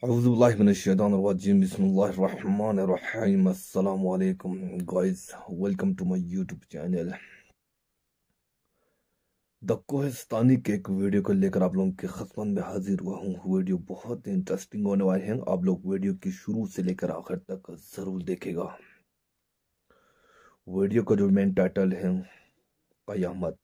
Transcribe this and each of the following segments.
اعوذ باللہ من الشیطان الرجیم بسم اللہ الرحمن الرحیم السلام علیکم guys welcome to my YouTube channel the Kohistani کے ایک ویڈیو کو لے کر آپ لوگوں کی خدمت میں حاضر ہوا ہوں۔ ویڈیو بہت انٹرسٹنگ ہونے والے ہیں، آپ لوگ ویڈیو کی شروع سے لے کر آخر تک ضرور دیکھے گا۔ ویڈیو کا جو مین ٹائٹل ہے قیامت۔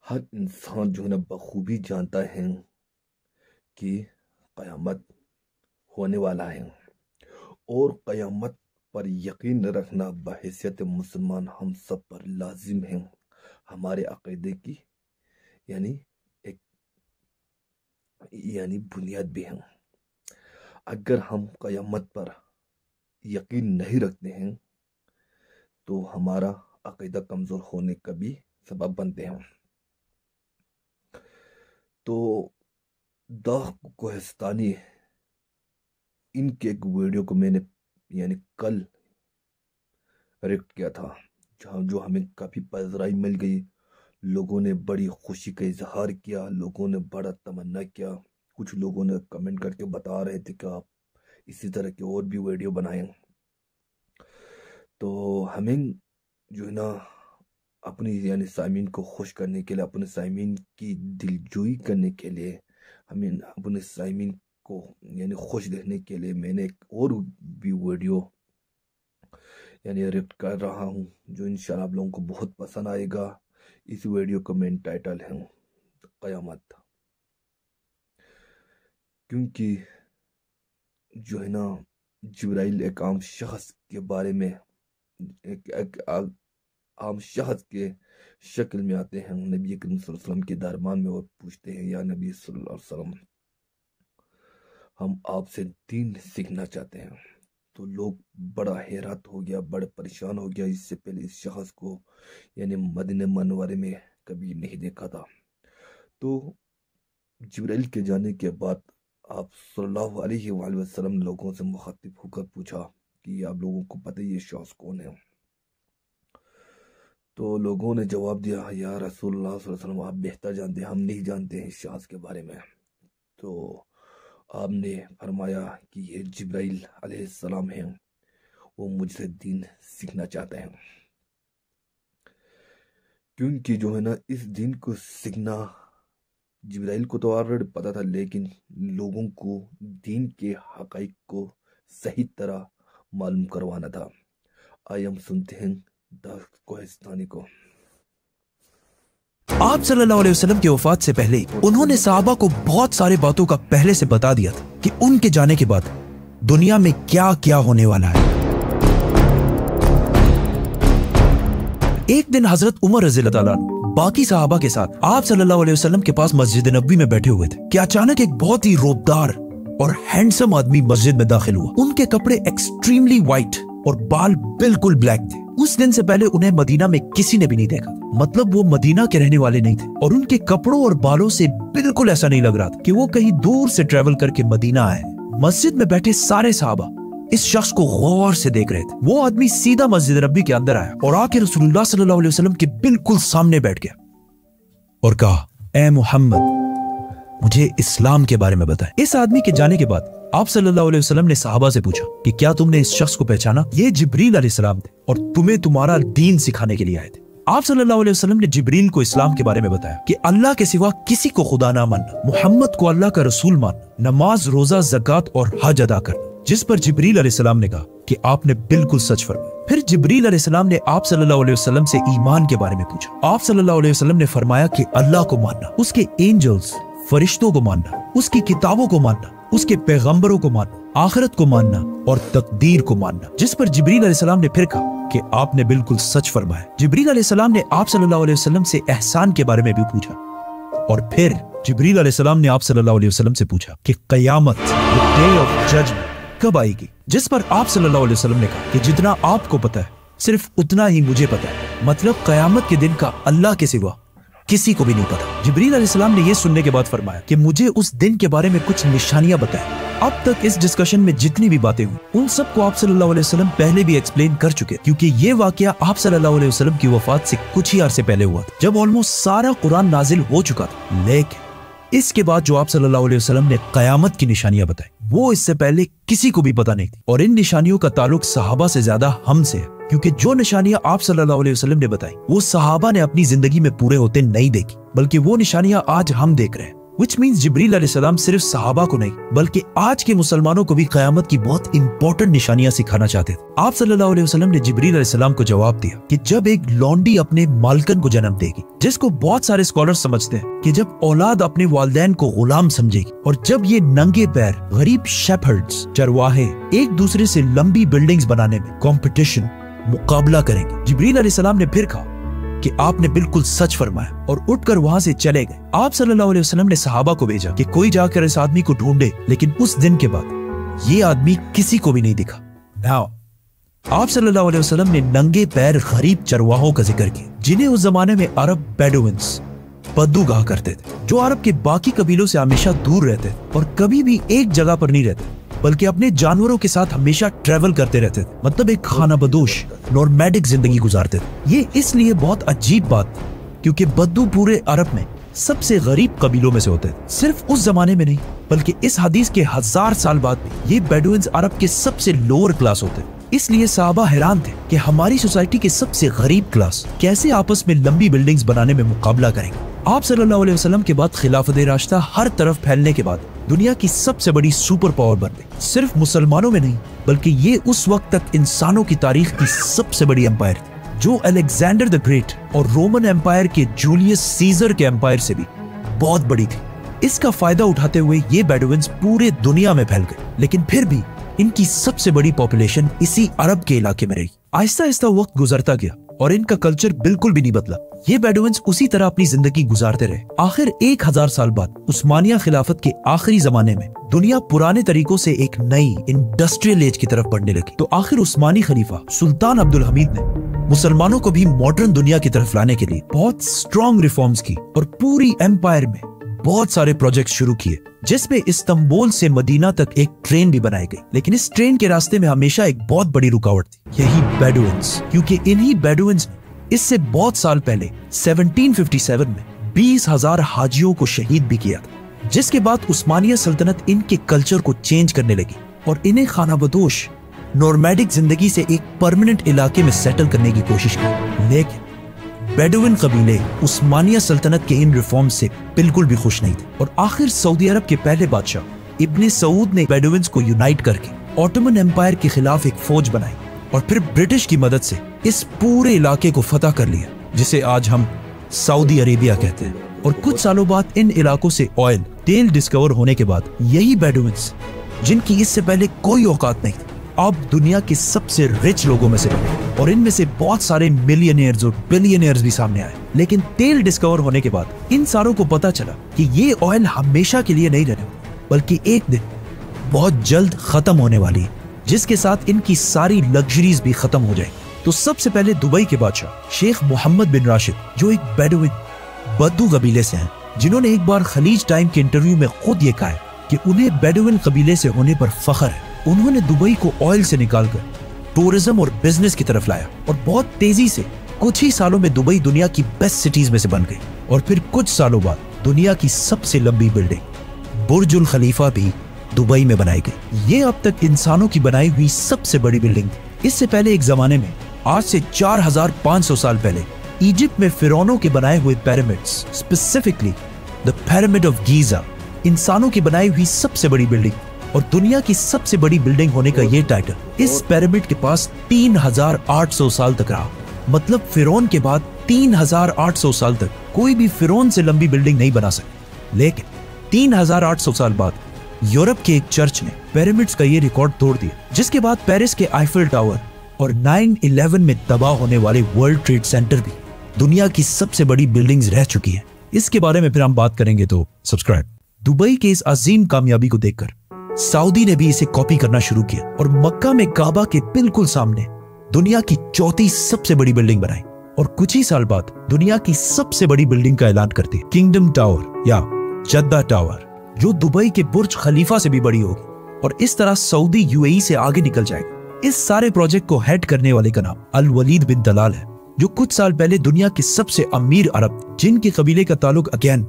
ہر انسان جو ہے نا بخوبی جانتا ہے کہ قیامت ہونے والا ہے، اور قیامت پر یقین رکھنا بحیثیت مسلمان ہم سب پر لازم ہے، ہمارے عقیدے کی یعنی بنیاد بھی ہے۔ اگر ہم قیامت پر یقین نہیں رکھتے ہیں تو ہمارا عقیدہ کمزور ہونے کا بھی سبب بنتے ہیں۔ تو دا کوہستانی ان کے ایک ویڈیو کو میں نے کل ریکٹ کیا تھا، جو ہمیں کافی پذیرائی مل گئی، لوگوں نے بڑی خوشی کا اظہار کیا، لوگوں نے بڑا تمنا کیا، کچھ لوگوں نے کمنٹ کر کے بتا رہے تھے کہ آپ اسی طرح کے اور بھی ویڈیو بنائیں۔ تو ہمیں جو ہے نا اپنی سامعین کو خوش کرنے کے لیے، اپنے سامعین کی دلجوئی کرنے کے لیے، ہمیں اپنے سامعین کو خوش دیکھنے کے لیے میں نے ایک اور بھی ویڈیو ریکٹ کر رہا ہوں، جو انشاءاللہ آپ لوگوں کو بہت پسند آئے گا۔ اس ویڈیو کا مین ٹائٹل ہے قیامت۔ کیونکہ جو ہے نا جبرائیل ایک عام شخص کے بارے میں، ایک عام شخص کے شکل میں آتے ہیں نبی کریم صلی اللہ علیہ وسلم کے دربار میں، اور پوچھتے ہیں یا نبی صلی اللہ علیہ وسلم ہم آپ سے دین سیکھنا چاہتے ہیں۔ تو لوگ بڑا حیرت ہو گیا، بڑا پریشان ہو گیا، اس سے پہلے اس شخص کو مدینہ منورے میں کبھی نہیں دیکھا تھا۔ تو جبرائیل کے جانے کے بعد آپ صلی اللہ علیہ وآلہ وسلم لوگوں سے مخاطب ہو کر پوچھا کہ آپ لوگوں کو پتہ یہ شخص کون ہے؟ تو لوگوں نے جواب دیا یا رسول اللہ صلی اللہ علیہ وسلم آپ بہتر جانتے ہیں، ہم نہیں جانتے ہیں اس شخص کے بارے میں۔ تو آپ نے فرمایا کہ یہ جبرائیل علیہ السلام ہیں، وہ مجھ سے دین سیکھنا چاہتے ہیں۔ کیونکہ جو ہے نا اس دین کو سیکھنا جبرائیل کو تو آلریڈی پتا تھا، لیکن لوگوں کو دین کے حقائق کو صحیح طرح معلوم کروانا تھا۔ آئیے ہم سنتے ہیں دا کوہستانی کو۔ آپ صلی اللہ علیہ وسلم کی وفات سے پہلے انہوں نے صحابہ کو بہت سارے باتوں کا پہلے سے بتا دیا تھا کہ ان کے جانے کے بعد دنیا میں کیا کیا ہونے والا ہے۔ ایک دن حضرت عمر رضی اللہ عنہ باقی صحابہ کے ساتھ آپ صلی اللہ علیہ وسلم کے پاس مسجد نبوی میں بیٹھے ہوئے تھے کہ اچانک ایک بہت ہی روبدار اور ہینڈسم آدمی مسجد میں داخل ہوا۔ ان کے کپڑے ایکسٹریملی وائٹ اور بال بالکل بلیک تھے۔ اس دن سے پہلے انہیں مدینہ میں کسی نے بھی نہیں دیکھا، مطلب وہ مدینہ کے رہنے والے نہیں تھے، اور ان کے کپڑوں اور بالوں سے بالکل ایسا نہیں لگ رہا تھا کہ وہ کہیں دور سے ٹریول کر کے مدینہ آئے۔ مسجد میں بیٹھے سارے صحابہ اس شخص کو غور سے دیکھ رہے تھے۔ وہ آدمی سیدھا مسجد نبوی کے اندر آیا اور آ کے رسول اللہ صلی اللہ علیہ وسلم کے بالکل سامنے بیٹھ گیا اور کہا اے محمد مجھے اسلام کے بارے میں بتائیں۔ اس آدمی کے جانے کے بعد آپ صلی اللہ علیہ وسلم نے صحابہ سے پوچھا کہ کیا تم نے اس شخص کو پہچانا؟ یہ جبریل علیہ السلام تھے اور تمہیں تمہارا دین سکھانے کے لیے آئے تھے۔ آپ صلی اللہ علیہ وسلم نے جبریل کو اسلام کے بارے میں بتایا کہ اللہ کے سوا کسی کو خدا نہ ماننا، محمد کو اللہ کا رسول ماننا، نماز، روزہ، زکوٰۃ اور حج ادا کرنا، جس پر جبریل علیہ السلام نے کہا کہ آپ نے بالکل سچ فرمایا۔ پھر جبریل علیہ السلام نے آپ صلی اللہ علیہ وسلم سے ایمان کے بارے میں پوچھا۔ آپ صلی اللہ علیہ وسلم نے فرمایا کہ اللہ کو ماننا، اس کے اینجلز، فرشتوں کو ماننا، اس کی کتابوں کو ماننا، اس کے پیغمبروں کو ماننا، آخرت کو ماننا اور تقدیر کو ماننا، جس پر جبریل علیہ السلام نے پھر کہا کہ آپ نے بالکل سچ فرمایا۔ جبریل علیہ السلام نے آپ صلی اللہ علیہ وسلم سے احسان کے بارے میں بھی پوچھا، اور پھر جبریل علیہ السلام نے آپ صلی اللہ علیہ وسلم سے پوچھا کہ قیامت ڈے آف ججمنٹ کب آئے گی، جس پر آپ صلی اللہ علیہ وسلم نے کہا کہ جتنا آپ کو پتا ہے صرف اتنا ہی مجھے پتا ہے، مطلب قیامت کے دن کا اللہ کے سوا کسی کو بھی نہیں پتا۔ جبریل علیہ السلام نے یہ سننے کے بعد فرمایا کہ مجھے اس دن کے بارے میں کچھ نشانیاں بتائیں۔ اب تک اس ڈسکشن میں جتنی بھی باتیں ہوئی ان سب کو آپ صلی اللہ علیہ وسلم پہلے بھی ایکسپلین کر چکے، کیونکہ یہ واقعہ آپ صلی اللہ علیہ وسلم کی وفات سے کچھ ہی عرصے پہلے ہوا تھا، جب آلموسٹ سارا قرآن نازل ہو چکا تھا۔ لیکن इसके बाद जो आप सल्लल्लाहु अलैहि वसल्लम ने कयामत की निशानियां बताई, वो इससे पहले किसी को भी पता नहीं थी। और इन निशानियों का ताल्लुक सहाबा से ज्यादा हमसे है, क्योंकि जो निशानियां आप सल्लल्लाहु अलैहि वसल्लम ने बताई वो सहाबा ने अपनी जिंदगी में पूरे होते नहीं देखी, बल्कि वो निशानियां आज हम देख रहे हैं। Which means जिब्रील अलैहिस्सलाम सिर्फ सहाबा को नहीं बल्कि आज के मुसलमानों को भी क़यामत की बहुत इंपॉर्टेंट निशानियां सिखाना चाहते थे। आप सल्लल्लाहु अलैहि वसल्लम ने जिब्रील अलैहिस्सलाम को जवाब दिया कि जब एक लौंडी अपने मालकन को जन्म देगी, जिसको बहुत सारे स्कॉलर समझते हैं कि जब औलाद अपने वालिदैन को गुलाम समझेगी, और जब ये नंगे पैर गरीब शेफर्ड्स चरवाहे एक दूसरे से लंबी बिल्डिंग्स बनाने में कंपटीशन मुकाबला करेंगे। जिब्रील अलैहिस्सलाम ने फिर कहा कि आपने बिल्कुल सच फरमाया, और उठकर वहां से चले गए। आप सल्लल्लाहु अलैहि वसल्लम ने सहाबा को भेजा कि कोई जाकर इस आदमी को ढूंढे, लेकिन उस दिन के बाद ये आदमी किसी को भी नहीं दिखा। नाउ आप सल्लल्लाहु अलैहि वसल्लम ने नंगे पैर गरीब चरवाहों का जिक्र किया, जिन्हें उस जमाने में अरब बेडुइन्स बद्दू कहा करते थे, जो अरब के बाकी कबीलों से हमेशा दूर रहते थे और कभी भी एक जगह पर नहीं रहते, बल्कि अपने जानवरों के साथ हमेशा ट्रेवल करते रहते थे। मतलब एक खाना बदोश नॉर्मैडिक जिंदगी गुजारते थे। ये इसलिए बहुत अजीब बात थी क्योंकि बद्दू पूरे अरब में सबसे गरीब कबीलों में से होते थे। सिर्फ उस जमाने में नहीं बल्कि इस हदीस के 1000 साल बाद भी ये बेडुइन्स अरब के सबसे लोअर क्लास होते थे। इसलिए सहाबा हैरान थे कि हमारी सोसाइटी के सबसे गरीब क्लास कैसे आपस में लंबी बिल्डिंग्स बनाने में मुकाबला करेंगे। आप सल्लल्लाहु अलैहि वसल्लम के बाद खिलाफत राशिदा हर तरफ फैलने के बाद दुनिया की सबसे बड़ी सुपर पावर बन गई। सिर्फ मुसलमानों में नहीं बल्कि ये उस वक्त तक इंसानों की तारीख की सबसे बड़ी एम्पायर थी, जो अलेक्जेंडर द ग्रेट और रोमन एम्पायर के जूलियस सीजर के एम्पायर से भी बहुत बड़ी थी। इसका फायदा उठाते हुए ये बेडुइन्स पूरे दुनिया में फैल गए, लेकिन फिर भी इनकी सबसे बड़ी पॉपुलेशन इसी अरब के इलाके में रही। आहिस्ता आहिस्ता वक्त गुजरता गया और इनका कल्चर बिल्कुल भी नहीं बदला। ये बेडुइन्स उसी तरह अपनी जिंदगी गुजारते रहे। आखिर 1000 साल बाद उस्मानिया खिलाफत के आखिरी जमाने में दुनिया पुराने तरीकों से एक नई इंडस्ट्रियल एज की तरफ बढ़ने लगी। तो आखिर उस्मानी खलीफा सुल्तान अब्दुल हमीद ने मुसलमानों को भी मॉडर्न दुनिया की तरफ लाने के लिए बहुत स्ट्रॉन्ग रिफॉर्म्स की और पूरी एम्पायर में बहुत सारे प्रोजेक्ट शुरू किए, जिसमें इस्तांबुल से मदीना तक एक ट्रेन भी बनाई गई। लेकिन इस ट्रेन के रास्ते में हमेशा एक बहुत बड़ी रुकावट थी, यही बेडुइन्स, क्योंकि इन्हीं बेडुइन्स इससे बहुत साल पहले 1757 में 20,000 हाजियों को शहीद भी किया था, जिसके बाद उस्मानिया सल्तनत इनके कल्चर को चेंज करने लगी और इन्हें खानाबदोश नॉर्मैडिक जिंदगी से एक परमानेंट इलाके में सेटल करने की कोशिश की। लेकिन बेडुइन कबीले उस्मानिया सल्तनत के इन रिफॉर्म्स से बिल्कुल भी खुश नहीं थे और आखिर सऊदी अरब के पहले बादशाह इब्ने सऊद ने बेडुइन्स को यूनाइट करके ऑटोमन एम्पायर के खिलाफ एक फौज बनाई और फिर ब्रिटिश की मदद से इस पूरे इलाके को फतह कर लिया, जिसे आज हम सऊदी अरेबिया कहते हैं। और कुछ सालों बाद इन इलाकों से ऑयल तेल डिस्कवर होने के बाद यही बेडुइन्स, जिनकी इससे पहले कोई औकात नहीं थी, अब दुनिया के सबसे रिच लोगों में से बने और इनमें से बहुत सारे मिलियनियर्स और बिलियनियर्स भी सामने आए। लेकिन तेल डिस्कवर होने के बाद इन सारों को पता चला कि ये ऑयल हमेशा के लिए नहीं रहने वाला, बल्कि एक दिन बहुत जल्द खत्म होने वाली है, जिसके साथ इनकी सारी लग्जरीज भी खत्म हो जाएगी। तो सबसे पहले दुबई के बादशाह शेख मोहम्मद बिन राशिद, जो एक बेडुइन बद्दू कबीले से हैं, जिन्होंने एक बार खलीज टाइम के इंटरव्यू में खुद ये कहा है कि उन्हें बेडुइन कबीले से होने पर फख्र है। उन्होंने दुबई को ऑयल से निकालकर टूरिज्म और बिजनेस की तरफ लाया और बहुत तेजी से कुछ ही सालों में दुबई दुनिया की बेस्ट सिटीज में से बन गई। और फिर कुछ सालों बाद दुनिया की सबसे लंबी बिल्डिंग बुर्जुल खलीफा भी दुबई में बनाई गई। ये अब तक इंसानों की बनाई हुई सबसे बड़ी बिल्डिंग थी। इससे पहले एक जमाने में, आज से 4500 साल पहले, इजिप्ट में फिरौनों के बनाए हुए pyramids, specifically the pyramid of Giza, इंसानों की बनाई हुई सबसे बड़ी बिल्डिंग और दुनिया की सबसे बड़ी बिल्डिंग होने का ये टाइटल इस पिरामिड के पास 3800 साल तक रहा। मतलब फिरौन के बाद 3800 साल तक कोई भी फिरौन से लंबी बिल्डिंग नहीं बना सके। लेकिन 3800 साल बाद यूरोप के एक चर्च ने पिरामिड्स का ये रिकॉर्ड तोड़ दिया, जिसके बाद पेरिस के आईफिल टावर और 9/11 में तबाह होने वाले वर्ल्ड ट्रेड सेंटर भी दुनिया की सबसे बड़ी बिल्डिंग्स रह चुकी हैं। इसके बारे में फिर हम बात करेंगे, तो सब्सक्राइब। दुबई के इस अजीम कामयाबी को देखकर सऊदी ने भी इसे कॉपी करना शुरू किया और मक्का में काबा के बिल्कुल सामने दुनिया की चौथी सबसे बड़ी बिल्डिंग बनाई और कुछ ही साल बाद दुनिया की सबसे बड़ी बिल्डिंग का ऐलान करती है, किंगडम टावर या जद्दा टावर, जो दुबई के बुर्ज खलीफा से भी बड़ी होगी और इस तरह सऊदी यूएई से आगे निकल जाएगा। इस सारे प्रोजेक्ट को हेड करने वाले का नाम अल वलीद बिन तलाल है, जो कुछ साल पहले दुनिया के सबसे अमीर अरब, जिनके कबीले का ताल्लुक अगेन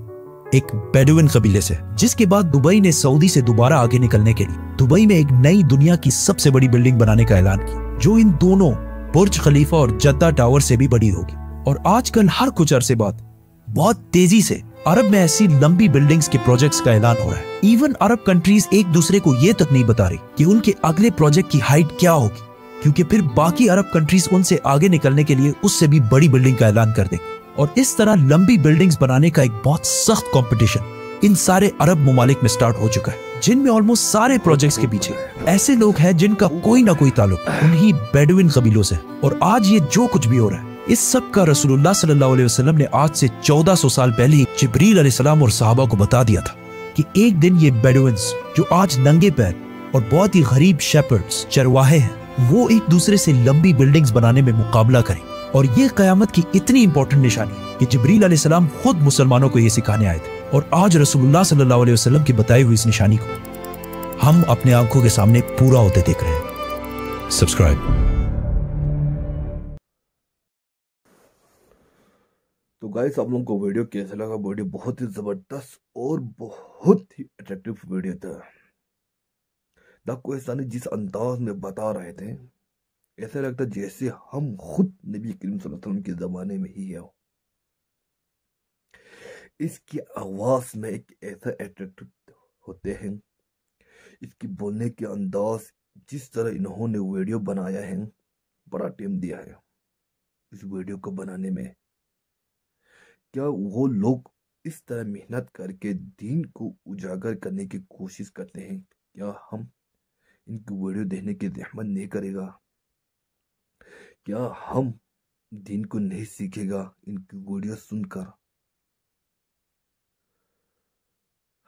एक बेडुइन कबीले से, जिसके बाद दुबई ने सऊदी से दोबारा आगे निकलने के लिए दुबई में एक नई दुनिया की सबसे बड़ी बिल्डिंग बनाने का ऐलान किया, जो इन दोनों बुर्ज खलीफा और जद्दा टावर से भी बड़ी होगी। और आजकल हर कुछ अरसे बाद बहुत तेजी से अरब में ऐसी लंबी बिल्डिंग्स के प्रोजेक्ट्स का ऐलान हो रहा है। इवन अरब कंट्रीज एक दूसरे को ये तक नहीं बता रही कि उनके अगले प्रोजेक्ट की हाइट क्या होगी, क्योंकि फिर बाकी अरब कंट्रीज उनसे आगे निकलने के लिए उससे भी बड़ी बिल्डिंग का ऐलान कर देंगे। और इस तरह लंबी बिल्डिंग्स बनाने का एक बहुत सख्त कंपटीशन इन सारे अरब ममालिक में स्टार्ट हो चुका है, जिनमें ऑलमोस्ट सारे प्रोजेक्ट्स के पीछे ऐसे लोग हैं जिनका कोई ना कोई ताल्लुक उन्हीं बेडुइन कबीलों से। और आज ये जो कुछ भी हो रहा है, इस सब का रसूलुल्लाह सल्लल्लाहु अलैहि वसल्लम ने आज से 1400 साल पहले ही जिब्रील अलैहिस्सलाम और सहाबा को बता दिया था कि एक दिन ये बेडुइन्स, जो आज नंगे पैर और बहुत ही गरीब शेपर्ड्स, चरवाहे हैं, वो एक दूसरे से लंबी बिल्डिंग्स बनाने में मुकाबला करें। और ये कयामत की इतनी इंपॉर्टेंट निशानी है कि जिब्रील अलैहिस्सलाम खुद मुसलमानों को ये सिखाने आए थे। और आज रसूलुल्लाह सल्लल्लाहु अलैहि वसल्लम की बताई हुई इस निशानी को हम अपने आंखों के सामने पूरा होते देख रहे हैं। सब्सक्राइब। तो गाइस, आप लोगों को वीडियो कैसा लगा? वीडियो बहुत ही जबरदस्त और बहुत ही अट्रैक्टिव वीडियो था। द कोहिस्तानी जिस अंदाज में बता रहे थे, ऐसा लगता जैसे हम खुद नबी करीम सल्लल्लाहु अलैहि वसल्लम के जमाने में ही है। इसकी आवाज में एक ऐसा अट्रैक्टिव होते हैं, इसकी बोलने के अंदाज, जिस तरह इन्होंने वीडियो बनाया है, बड़ा टाइम दिया है इस वीडियो को बनाने में। क्या वो लोग इस तरह मेहनत करके दीन को उजागर करने की कोशिश करते हैं? क्या हम इनकी वीडियो देखने की ज़हमत नहीं करेगा? क्या हम दीन को नहीं सीखेगा इनकी वीडियो सुनकर?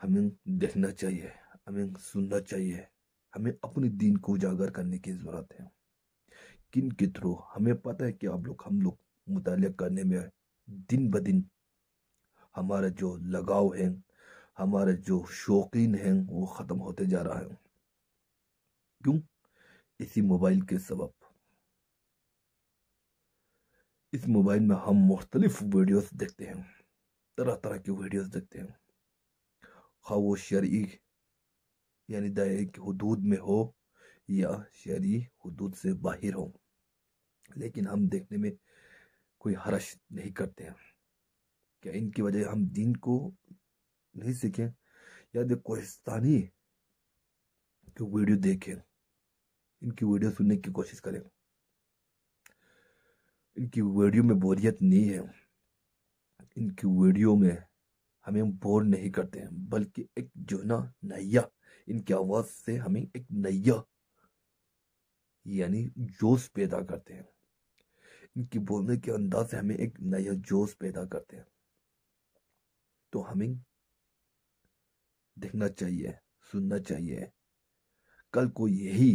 हमें देखना चाहिए, हमें सुनना चाहिए। हमें अपने दीन को उजागर करने की जरूरत है। किन के थ्रू? हमें पता है कि हम लोग मुतालिया करने में दिन ब दिन हमारा जो लगाव है, हमारा जो शौकीन है, वो ख़त्म होते जा रहा है। क्यों? इसी मोबाइल के सबब। इस मोबाइल में हम मुख्तलिफ वीडियोस देखते हैं, तरह तरह की वीडियोस देखते हैं, खा वो शरई यानी दायरे की हुदूद में हो या शरई हुदूद से बाहर हो, लेकिन हम देखने में कोई हर्ष नहीं करते हैं। क्या इनकी वजह हम दीन को नहीं सीखें? या कोहिस्तानी की वीडियो देखें, इनकी वीडियो सुनने की कोशिश करें। इनकी वीडियो में बोरियत नहीं है, इनकी वीडियो में हमें बोर नहीं करते हैं, बल्कि एक जो ना नैया, इनकी आवाज से हमें एक नैया यानी जोश पैदा करते हैं। इनकी बोलने के अंदाज से हमें एक नया जोश पैदा करते हैं। तो हमें देखना चाहिए, सुनना चाहिए। कल को यही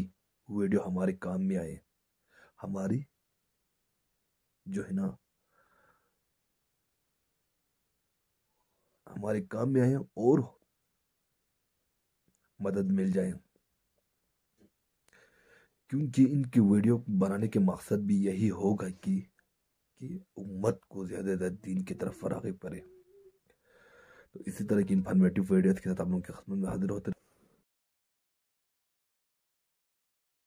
वीडियो हमारे काम में आए, हमारी जो है ना हमारे काम में आए और मदद मिल जाए। क्योंकि इनकी वीडियो बनाने के मकसद भी यही होगा कि उम्मत को ज्यादा दीन की तरफ राग़िब करे। तो इसी तरह की इन्फॉर्मेटिव वीडियोस के साथ आप लोगों की खिदमत में हाजिर होते